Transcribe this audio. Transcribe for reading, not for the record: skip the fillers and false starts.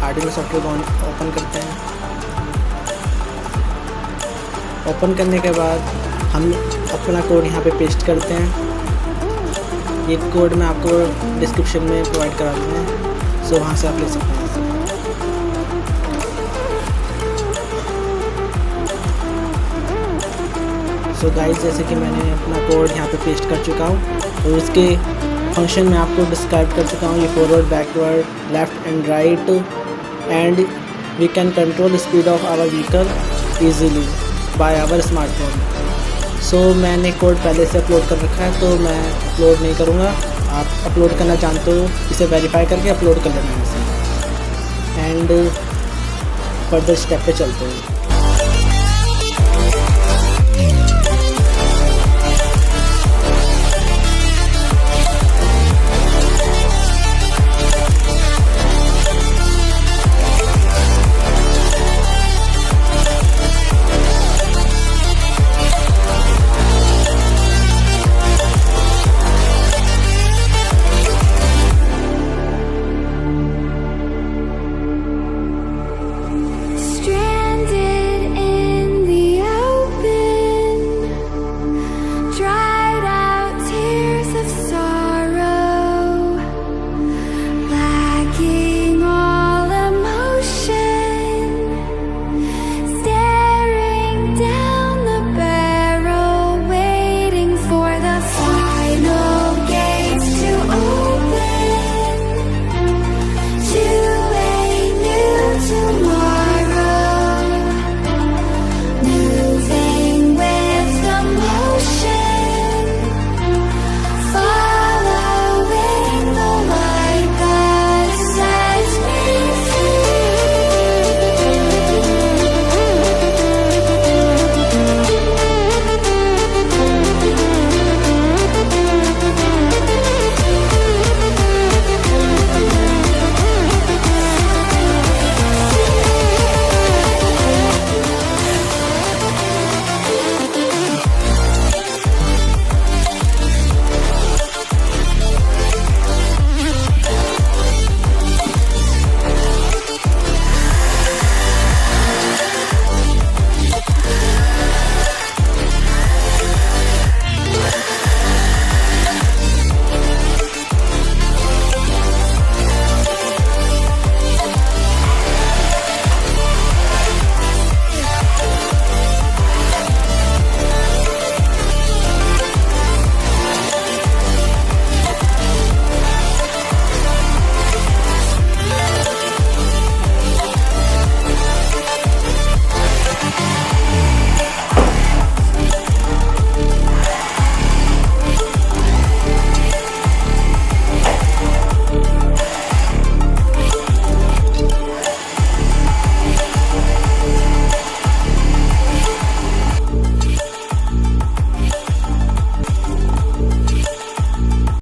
Article software open करते हैं। Open करने के बाद हम अपना कोड यहाँ पे पेस्ट करते हैं। ये कोड मैं आपको डिस्क्रिप्शन में प्रोवाइड करा दूँगा, सो वहाँ से आप ले सकते हैं। सो गाइस, जैसे कि मैंने अपना कोड यहाँ पे पेस्ट कर चुका हूँ और उसके फंक्शन में आपको डिस्क्राइब कर चुका हूँ। ये forward, backward, left and right, and we can control speed of our vehicle easily by our smartphone. So मैंने कोड पहले से अपलोड कर रखा है, तो मैं अपलोड नहीं करूँगा, आप अपलोड करना जानते हो इसे वेरीफाई करके अपलोड कर लेना है इसे। एंड फर्दर स्टेप पे चलते हैं।